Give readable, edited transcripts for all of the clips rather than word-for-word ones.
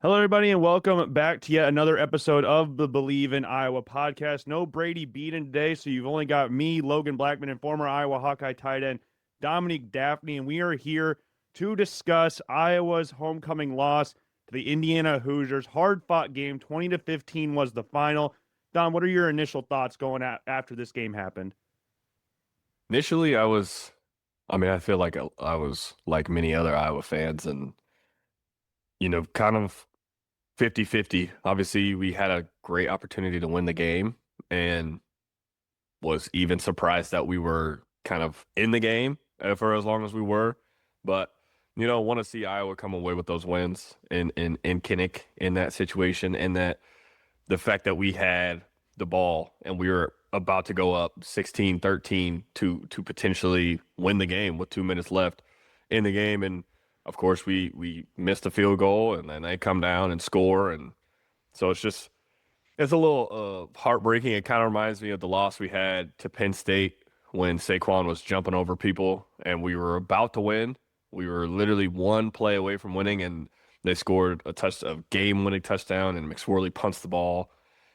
Hello, everybody, and welcome back to yet another episode of the Bleav in Iowa podcast. No Brady Beaton today, so you've only got me, Logan Blackman, and former Iowa Hawkeye tight end Dominique Dafney, and we are here to discuss Iowa's homecoming loss to the Indiana Hoosiers. Hard-fought game, 20-15 was the final. Dom, what are your initial thoughts going after this game happened? Initially, I feel like I was like many other Iowa fans and, kind of 50-50. Obviously, we had a great opportunity to win the game and was even surprised that we were kind of in the game for as long as we were. But, want to see Iowa come away with those wins in Kinnick in that situation, and that the fact that we had the ball and we were about to go up 16-13 to potentially win the game with 2 minutes left in the game. And of course we missed a field goal and then they come down and score. And so it's a little heartbreaking. It kind of reminds me of the loss we had to Penn State when Saquon was jumping over people and we were about to win. We were literally one play away from winning, and they scored a game-winning touchdown, and McSorley punts the ball,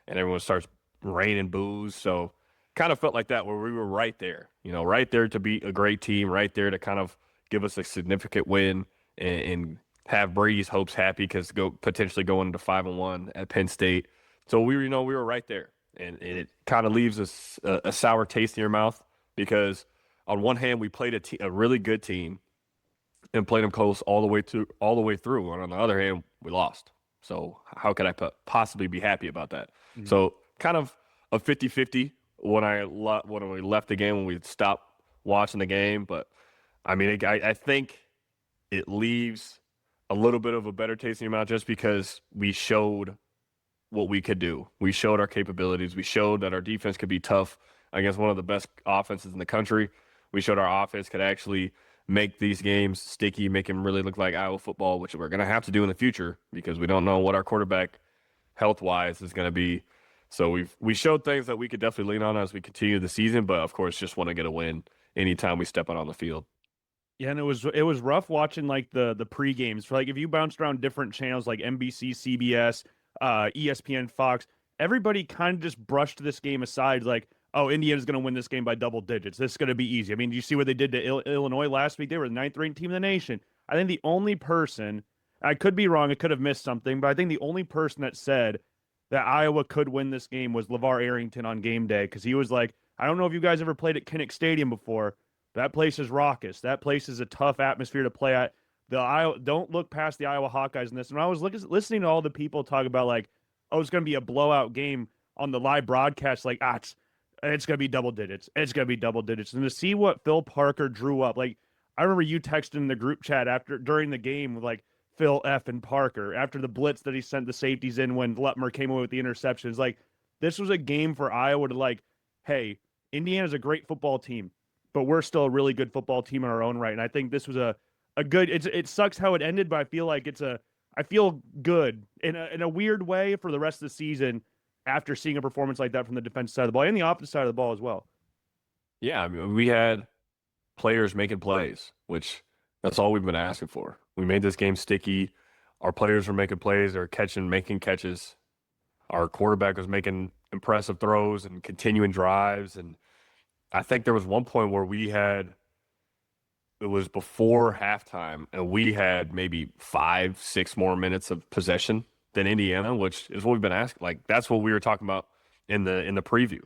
and everyone starts raining boos. So kind of felt like that where we were right there, right there to beat a great team, right there to kind of give us a significant win and have Brady's hopes happy because potentially going into 5-1 at Penn State. So we were right there, and it kind of leaves us a sour taste in your mouth because on one hand we played a really good team and played them close all the way through. And on the other hand, we lost. So how could I possibly be happy about that? Mhm. So kind of a 50-50 when we left the game, when we stopped watching the game. But I mean, I think it leaves a little bit of a better taste in your mouth just because we showed what we could do. We showed our capabilities. We showed that our defense could be tough against one of the best offenses in the country. We showed our offense could actually make these games sticky, make them really look like Iowa football, which we're going to have to do in the future because we don't know what our quarterback health-wise is going to be. So we showed things that we could definitely lean on as we continue the season, but of course, just want to get a win anytime we step out on the field. Yeah, and it was rough watching like the pre-games. For like if you bounced around different channels like NBC, CBS, ESPN, Fox, everybody kind of just brushed this game aside like, oh, Indiana's going to win this game by double digits. This is going to be easy. I mean, do you see what they did to Illinois last week? They were the ninth ranked team in the nation. I think the only person, I could be wrong, I could have missed something, but I think the only person that said that Iowa could win this game was LeVar Arrington on game day because he was like, I don't know if you guys ever played at Kinnick Stadium before. That place is raucous. That place is a tough atmosphere to play at. Don't look past the Iowa Hawkeyes in this. And I was listening to all the people talk about like, oh, it's going to be a blowout game on the live broadcast. Like, it's going to be double digits. It's going to be double digits. And to see what Phil Parker drew up, like, I remember you texting in the group chat during the game with like Phil F and Parker after the blitz that he sent the safeties in when Lutmer came away with the interceptions. Like, this was a game for Iowa to like, hey, Indiana's a great football team, but we're still a really good football team in our own right. And I think this was a good. It sucks how it ended, but I feel like I feel good in a weird way for the rest of the season after seeing a performance like that from the defensive side of the ball and the opposite side of the ball as well. Yeah, I mean, we had players making plays, which that's all we've been asking for. We made this game sticky. Our players were making plays, they were making catches. Our quarterback was making impressive throws and continuing drives. And I think there was one point where it was before halftime, and we had maybe 5, 6 more minutes of possession than Indiana, which is what we've been asking. Like that's what we were talking about in the preview.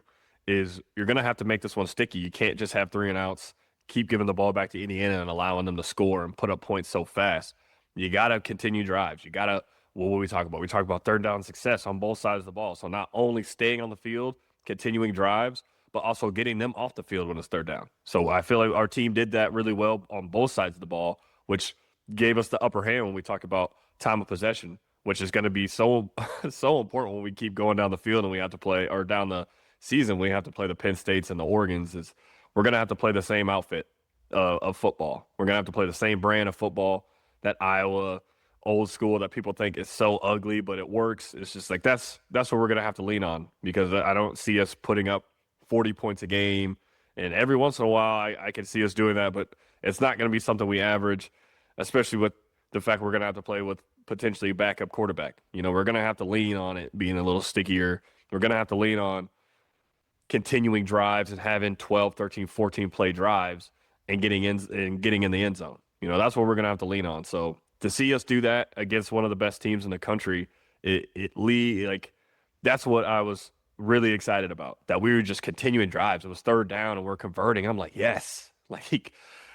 Is you're gonna have to make this one sticky. You can't just have three and outs, keep giving the ball back to Indiana and allowing them to score and put up points so fast. You gotta continue drives. You gotta what we talk about? We talk about third down success on both sides of the ball. So not only staying on the field, continuing drives, but also getting them off the field when it's third down. So I feel like our team did that really well on both sides of the ball, which gave us the upper hand when we talk about time of possession, which is going to be so so important when we keep going down the field and we have to play or down the season we have to play the Penn States and the Oregons. Is we're going to have to play the same outfit of football. We're going to have to play the same brand of football that Iowa old school that people think is so ugly, but it works. It's just like that's what we're gonna have to lean on because I don't see us putting up 40 points a game. And every once in a while, I can see us doing that, but it's not going to be something we average, especially with the fact we're going to have to play with potentially backup quarterback. You know, we're going to have to lean on it being a little stickier. We're going to have to lean on continuing drives and having 12, 13, 14 play drives and getting in the end zone. You know, that's what we're going to have to lean on. So to see us do that against one of the best teams in the country, that's what I was really excited about, that we were just continuing drives. It was third down and we're converting. I'm like, yes,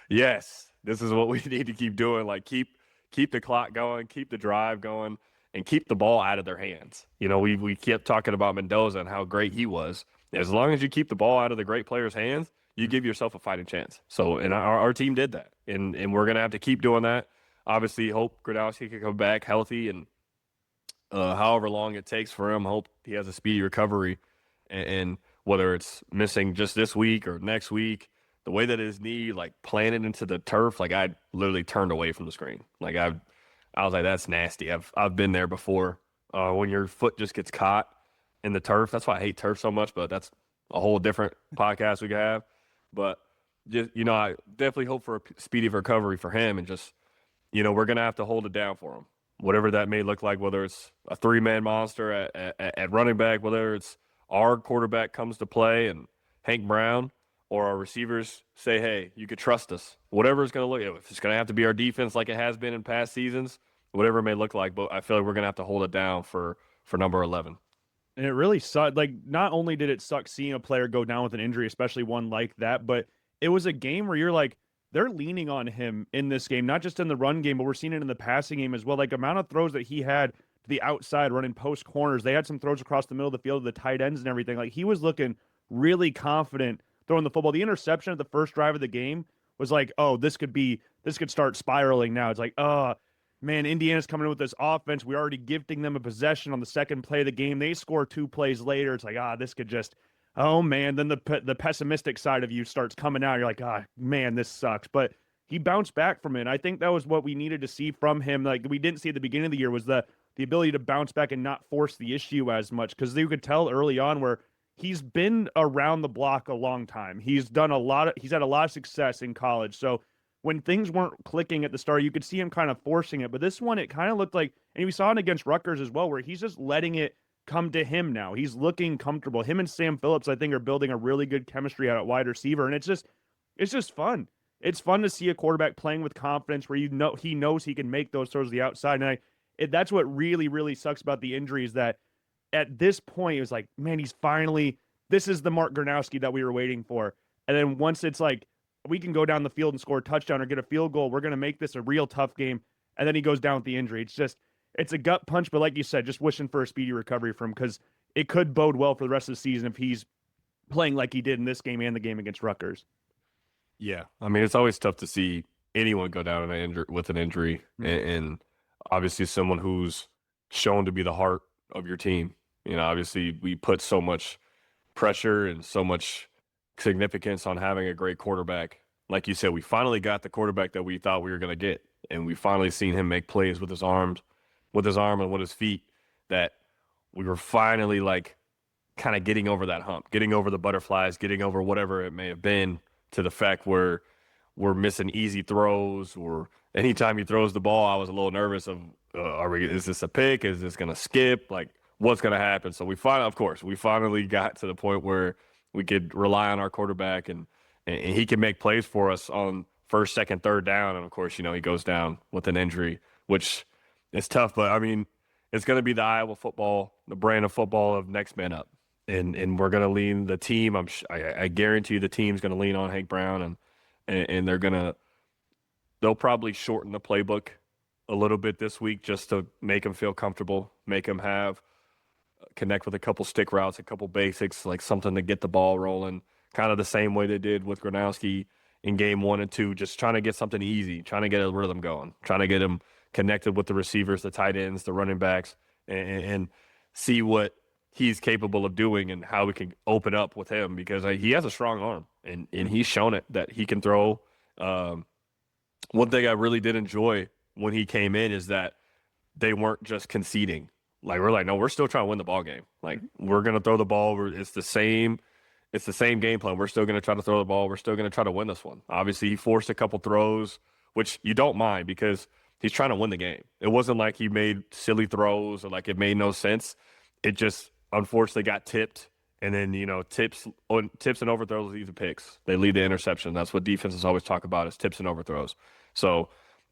yes, this is what we need to keep doing. Like keep the clock going, keep the drive going, and keep the ball out of their hands. You know, we kept talking about Mendoza and how great he was. As long as you keep the ball out of the great players' hands, you give yourself a fighting chance. So, and our team did that, and we're gonna have to keep doing that. Obviously, hope Gradowski can come back healthy, and however long it takes for him, hope he has a speedy recovery. And whether it's missing just this week or next week, the way that his knee like planted into the turf, like I literally turned away from the screen. Like I was like, that's nasty. I've been there before. When your foot just gets caught in the turf. That's why I hate turf so much, but that's a whole different podcast we could have. But just, you know, I definitely hope for a speedy recovery for him, and just, you know, we're going to have to hold it down for him, whatever that may look like, whether it's a three-man monster at running back, whether it's our quarterback comes to play and Hank Brown, or our receivers say, hey, you could trust us. Whatever it's going to look like. If it's going to have to be our defense like it has been in past seasons, whatever it may look like, but I feel like we're going to have to hold it down for number 11. And it really sucked. Like, not only did it suck seeing a player go down with an injury, especially one like that, but it was a game where you're like, they're leaning on him in this game, not just in the run game, but we're seeing it in the passing game as well. Like, amount of throws that he had to the outside running post corners. They had some throws across the middle of the field to the tight ends and everything. Like, he was looking really confident throwing the football. The interception at the first drive of the game was like, oh, this could start spiraling now. It's like, man, Indiana's coming in with this offense. We're already gifting them a possession on the second play of the game. They score 2 plays later. It's like, this could just, oh, man. Then the pessimistic side of you starts coming out. You're like, man, this sucks. But he bounced back from it. I think that was what we needed to see from him. Like, we didn't see at the beginning of the year was the ability to bounce back and not force the issue as much, because you could tell early on where he's been around the block a long time. He's had a lot of success in college. So when things weren't clicking at the start, you could see him kind of forcing it. But this one, it kind of looked like, and we saw it against Rutgers as well, where he's just letting it come to him now. He's looking comfortable. Him and Sam Phillips, I think, are building a really good chemistry out at wide receiver. And it's just fun. It's fun to see a quarterback playing with confidence where he knows he can make those throws to the outside. And that's what really, really sucks about the injury, is that at this point, it was like, man, this is the Mark Gronowski that we were waiting for. And then once it's like, we can go down the field and score a touchdown or get a field goal, we're going to make this a real tough game. And then he goes down with the injury. It's a gut punch, but like you said, just wishing for a speedy recovery from him, because it could bode well for the rest of the season if he's playing like he did in this game and the game against Rutgers. Yeah. I mean, it's always tough to see anyone go down with an injury, and obviously someone who's shown to be the heart of your team. You know, obviously we put so much pressure and so much significance on having a great quarterback. Like you said, we finally got the quarterback that we thought we were going to get, and we finally seen him make plays with his arm and with his feet, that we were finally like kind of getting over that hump, getting over the butterflies, getting over whatever it may have been, to the fact where we're missing easy throws, or anytime he throws the ball, I was a little nervous of, is this a pick? Is this going to skip? Like, what's going to happen? So we finally got to the point where we could rely on our quarterback, and he can make plays for us on first, second, third down. And of course, you know, he goes down with an injury, which is tough. But I mean, it's going to be the Iowa football, the brand of football of next man up. And we're going to lean the team. I guarantee you the team's going to lean on Hank Brown, and they'll probably shorten the playbook a little bit this week just to make him feel comfortable, make him connect with a couple stick routes, a couple basics, like something to get the ball rolling, kind of the same way they did with Gronowski in game 1 and 2, just trying to get something easy, trying to get a rhythm going, trying to get him connected with the receivers, the tight ends, the running backs, and see what he's capable of doing and how we can open up with him, because he has a strong arm, and he's shown it that he can throw. One thing I really did enjoy when he came in is that they weren't just conceding. Like, we're like, no, we're still trying to win the ball game. Like, we're going to throw the ball. It's the same game plan. We're still going to try to throw the ball. We're still going to try to win this one. Obviously, he forced a couple throws, which you don't mind, because He's trying to win the game. It wasn't like he made silly throws or like it made no sense. It just unfortunately got tipped. And then, tips and overthrows lead to picks. They lead to interception. That's what defenses always talk about is tips and overthrows. So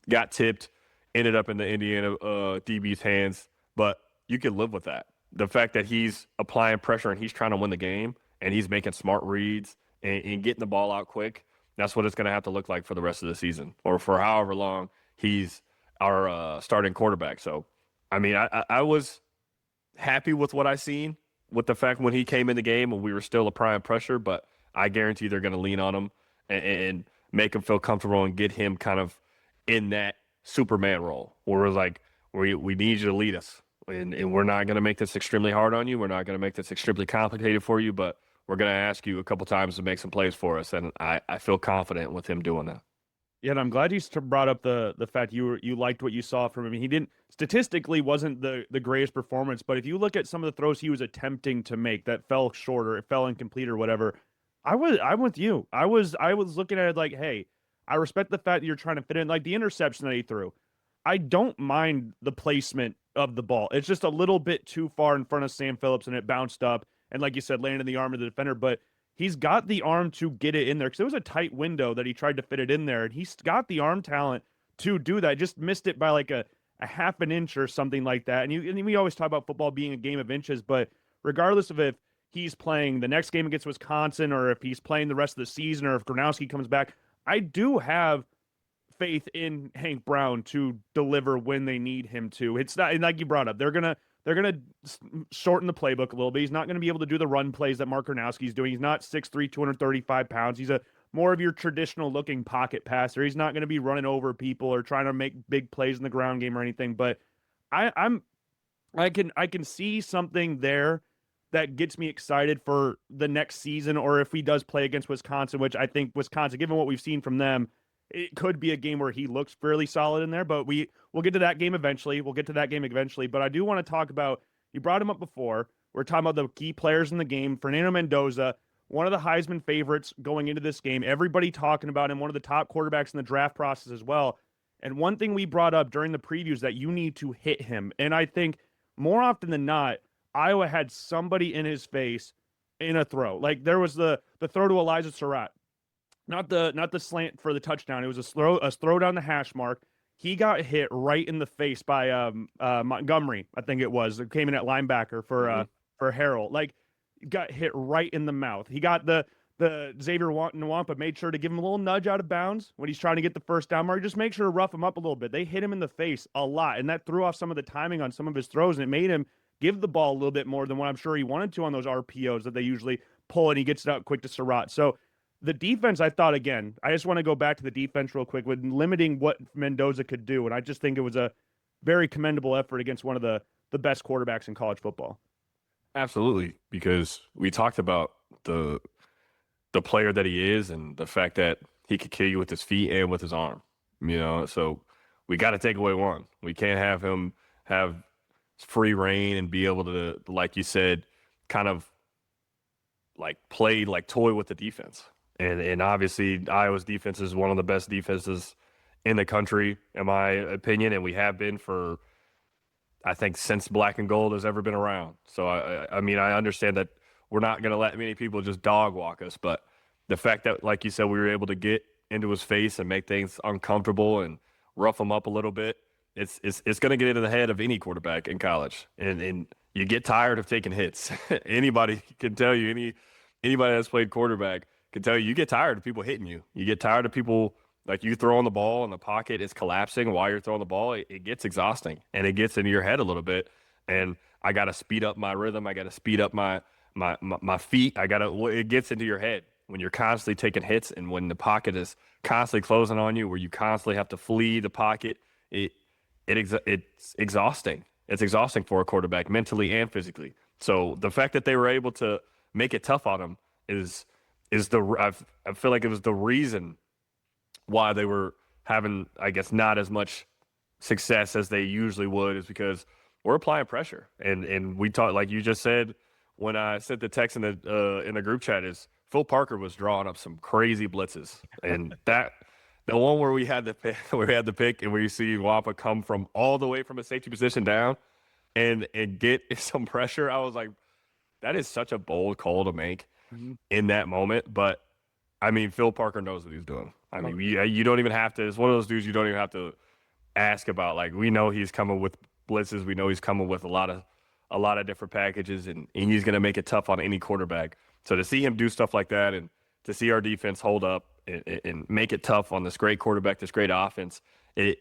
got tipped, ended up in the Indiana DB's hands, but you can live with that. The fact that he's applying pressure and he's trying to win the game and he's making smart reads and getting the ball out quick, that's what it's going to have to look like for the rest of the season or for however long he's our starting quarterback. So, I mean, I was happy with what I seen with the fact when he came in the game and we were still applying pressure, but I guarantee they're going to lean on him and make him feel comfortable and get him kind of in that Superman role where we're like, we need you to lead us. And we're not going to make this extremely hard on you. We're not going to make this extremely complicated for you, but we're going to ask you a couple times to make some plays for us. And I feel confident with him doing that. Yeah, and I'm glad you brought up the fact you liked what you saw from him. He didn't statistically wasn't the greatest performance, but if you look at some of the throws he was attempting to make that fell short or it fell incomplete or whatever, I'm with you. I was looking at it like, hey, I respect the fact that you're trying to fit in like the interception that he threw. I don't mind the placement of the ball. It's just a little bit too far in front of Sam Phillips and it bounced up and like you said, landed in the arm of the defender, but he's got the arm to get it in there because it was a tight window that he tried to fit it in there. And he's got the arm talent to do that. Just missed it by like a half an inch or something like that. And we always talk about football being a game of inches, but regardless of if he's playing the next game against Wisconsin or if he's playing the rest of the season or if Gronowski comes back, I do have faith in Hank Brown to deliver when they need him to. It's not like you brought up. They're gonna shorten the playbook a little bit. He's not going to be able to do the run plays that Mark Gronowski's doing. He's not 6'3", 235 pounds. He's a more of your traditional looking pocket passer. He's not going to be running over people or trying to make big plays in the ground game or anything. But I can see something there that gets me excited for the next season, or if he does play against Wisconsin, which I think Wisconsin, given what we've seen from them, it could be a game where he looks fairly solid in there, but we'll get to that game eventually. But I do want to talk about, you brought him up before. We're talking about the key players in the game. Fernando Mendoza, one of the Heisman favorites going into this game. Everybody talking about him, one of the top quarterbacks in the draft process as well. And one thing we brought up during the preview is that you need to hit him. And I think more often than not, Iowa had somebody in his face in a throw. Like there was the throw to Elijah Surratt. Not the slant for the touchdown. It was a throw down the hash mark. He got hit right in the face by Montgomery, I think it was. It came in at linebacker for Harrell. Like got hit right in the mouth. He got the Xavier Nwampa made sure to give him a little nudge out of bounds when he's trying to get the first down mark. Just make sure to rough him up a little bit. They hit him in the face a lot, and that threw off some of the timing on some of his throws, and it made him give the ball a little bit more than what I'm sure he wanted to on those RPOs that they usually pull, and he gets it out quick to Surratt. So the defense, I thought, again, I just want to go back to the defense real quick with limiting what Mendoza could do. And I just think it was a very commendable effort against one of the best quarterbacks in college football. Absolutely, because we talked about the player that he is and the fact that he could kill you with his feet and with his arm. So we got to take away one. We can't have him have free reign and be able to, like you said, kind of like play like toy with the defense. And obviously Iowa's defense is one of the best defenses in the country, in my opinion, and we have been for, I think, since black and gold has ever been around. So, I mean, I understand that we're not going to let many people just dog walk us, but the fact that, like you said, we were able to get into his face and make things uncomfortable and rough him up a little bit, it's going to get into the head of any quarterback in college. And you get tired of taking hits. Anybody can tell you, anybody that's played quarterback can tell you get tired of people hitting you. You get tired of people, like you throwing the ball and the pocket is collapsing while you're throwing the ball. It gets exhausting and it gets into your head a little bit. And I got to speed up my rhythm. I got to speed up my feet. It gets into your head when you're constantly taking hits and when the pocket is constantly closing on you, where you constantly have to flee the pocket. It's exhausting. It's exhausting for a quarterback mentally and physically. So the fact that they were able to make it tough on him I feel like it was the reason why they were having, I guess, not as much success as they usually would, is because we're applying pressure. And we talked, like you just said, when I sent the text in the group chat, is Phil Parker was drawing up some crazy blitzes, and that The one where we had the pick, where we had the pick, and where you see Wampa come from all the way from a safety position down and get some pressure. I was like, that is such a bold call to make Mhm. in that moment. But I mean, Phil Parker knows what he's doing. I Oh, mean, you don't even have to. It's one of those dudes you don't even have to ask about. Like, we know he's coming with blitzes. We know he's coming with a lot of different packages, and he's going to make it tough on any quarterback. So to see him do stuff like that, and to see our defense hold up and make it tough on this great quarterback, this great offense, it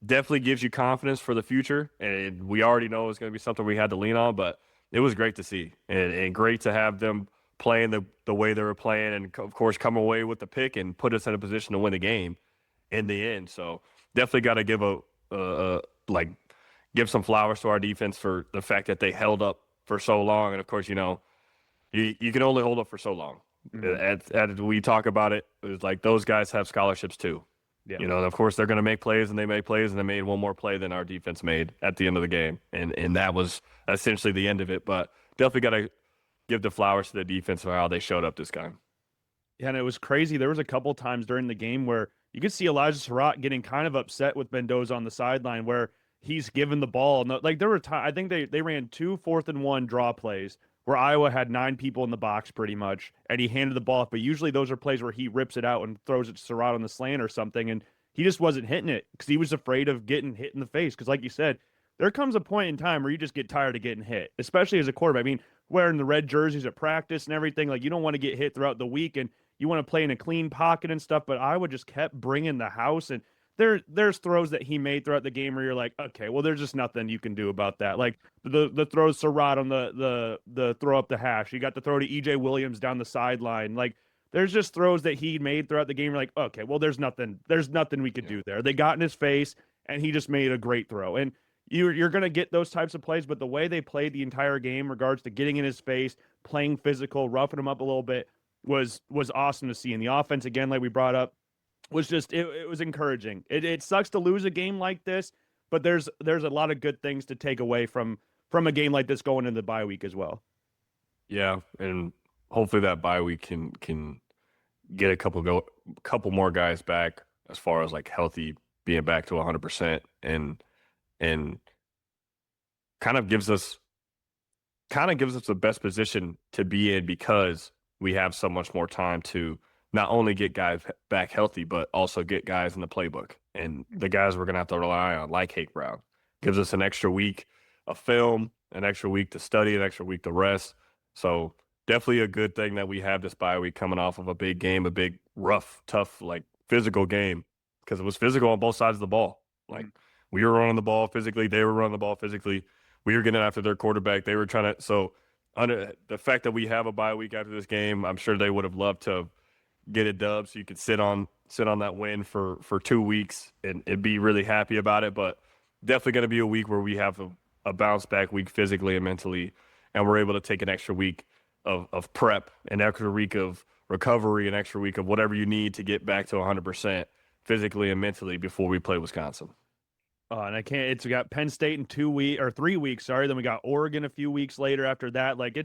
definitely gives you confidence for the future. And we already know it's going to be something we had to lean on, but it was great to see, and great to have them playing the way they were playing, and of course come away with the pick and put us in a position to win the game in the end. So definitely got to give like give some flowers to our defense for the fact that they held up for so long. And of course, you can only hold up for so long. mhm. As we talk about it, it's like those guys have scholarships too. Yeah. And of course they're going to make plays, and they made plays, and they made one more play than our defense made at the end of the game, and that was essentially the end of it. But definitely got to give the flowers to the defense for how they showed up this game. Yeah, and it was crazy. There was a couple times during the game where you could see Elijah Surratt getting kind of upset with Mendoza on the sideline, where he's given the ball. No, like there were times I think they ran 2 4th-and-1 draw plays where Iowa had 9 people in the box pretty much, and he handed the ball off. But usually those are plays where he rips it out and throws it to Surratt on the slant or something, and he just wasn't hitting it because he was afraid of getting hit in the face. Because like you said, there comes a point in time where you just get tired of getting hit, especially as a quarterback. I mean, wearing the red jerseys at practice and everything, like you don't want to get hit throughout the week, and you want to play in a clean pocket and stuff. But Iowa just kept bringing the house, and there's throws that he made throughout the game where you're like, okay, well, there's just nothing you can do about that. Like the throws to Rod on the throw up the hash. You got the throw to EJ Williams down the sideline. Like there's just throws that he made throughout the game. You're like, okay, well, there's nothing we could do there. They got in his face, and he just made a great throw. And you're gonna get those types of plays, but the way they played the entire game, in regards to getting in his face, playing physical, roughing him up a little bit, was awesome to see. And the offense, again, like we brought up, was just it was encouraging. It sucks to lose a game like this, but there's a lot of good things to take away from a game like this going into the bye week as well. Yeah, and hopefully that bye week can get a couple more guys back as far as like healthy, being back to 100%, and kind of gives us the best position to be in, because we have so much more time to not only get guys back healthy, but also get guys in the playbook. And the guys we're going to have to rely on, like Hake Brown, gives us an extra week of film, an extra week to study, an extra week to rest. So definitely a good thing that we have this bye week coming off of a big game, a big, rough, tough, like physical game, because it was physical on both sides of the ball. Like we were running the ball physically, they were running the ball physically. We were getting after their quarterback. They were trying to. So under the fact that we have a bye week after this game, I'm sure they would have loved to get a dub so you could sit on that win for 2 weeks and be really happy about it. But definitely going to be a week where we have a bounce back week physically and mentally, and we're able to take an extra week of prep, an extra week of recovery, an extra week of whatever you need to get back to 100% physically and mentally before we play Wisconsin. And I can't. It's we got Penn State in 2 weeks or 3 weeks. Sorry. Then we got Oregon a few weeks later after that. Like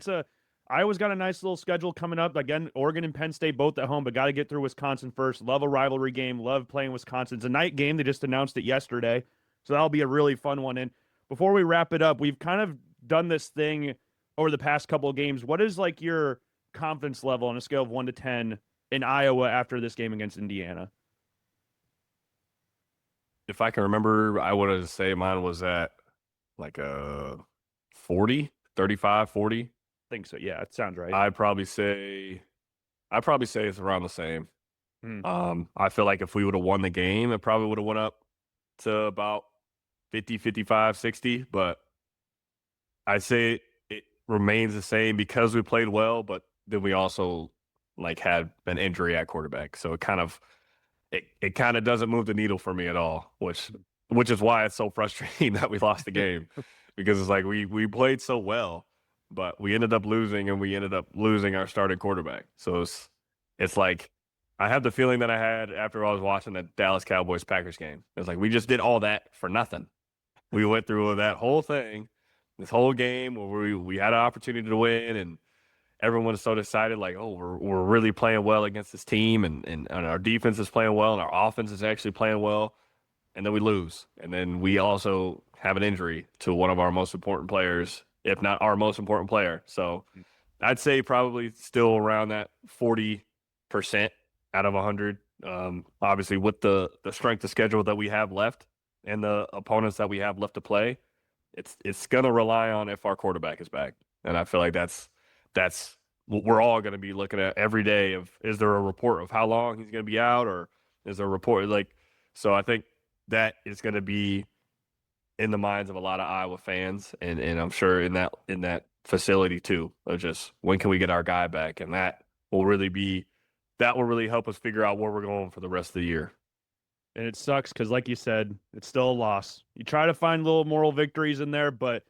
Iowa's got a nice little schedule coming up. Again, Oregon and Penn State both at home, but got to get through Wisconsin first. Love a rivalry game. Love playing Wisconsin. It's a night game. They just announced it yesterday, so that'll be a really fun one. And before we wrap it up, we've kind of done this thing over the past couple of games. What is like your confidence level on a scale of 1 to 10 in Iowa after this game against Indiana? If I can remember, I would say mine was at like a 40, 35, 40. I think so. Yeah, it sounds right. I'd probably say it's around the same. Hmm. I feel like if we would have won the game, it probably would have went up to about 50, 55, 60. But I'd say it remains the same because we played well, but then we also like had an injury at quarterback. So it kind of doesn't move the needle for me at all, which is why it's so frustrating that we lost the game, because it's like we played so well, but we ended up losing, and we ended up losing our starting quarterback. So it's like I have the feeling that I had after I was watching the Dallas Cowboys Packers game. It's like we just did all that for nothing. We went through that whole thing, this whole game where we had an opportunity to win, everyone is so excited, like, oh, we're really playing well against this team, and our defense is playing well, and our offense is actually playing well, and then we lose, and then we also have an injury to one of our most important players, if not our most important player. So I'd say probably still around that 40% out of 100. Obviously, with the strength of schedule that we have left and the opponents that we have left to play, it's gonna rely on if our quarterback is back, and I feel like that's what we're all gonna be looking at every day. Of is there a report of how long he's gonna be out, or is there a report like? So I think that is gonna be in the minds of a lot of Iowa fans, and I'm sure in that facility too, of just when can we get our guy back, and will really be that will really help us figure out where we're going for the rest of the year. And it sucks because, like you said, it's still a loss. You try to find little moral victories in there, but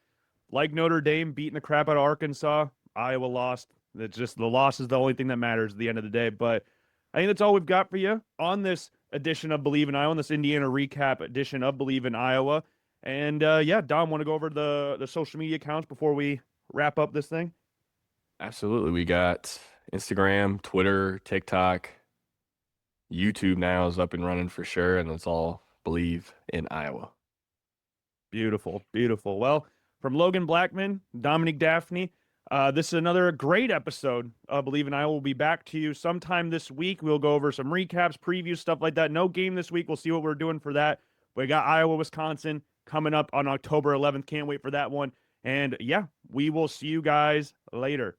like Notre Dame beating the crap out of Arkansas, Iowa lost. It's just the loss is the only thing that matters at the end of the day. But I think that's all we've got for you on this edition of Bleav in Iowa, on this Indiana recap edition of Bleav in Iowa. And yeah, Dom, want to go over the social media accounts before we wrap up this thing? Absolutely, we got Instagram, Twitter, TikTok, YouTube now is up and running for sure, and it's all Bleav in Iowa. Beautiful, beautiful. Well, from Logan Blackman, Dominique Dafney, this is another great episode of Bleav in Iowa. We'll be back to you sometime this week. We'll go over some recaps, previews, stuff like that. No game this week. We'll see what we're doing for that. We got Iowa, Wisconsin coming up on October 11th. Can't wait for that one. And yeah, we will see you guys later.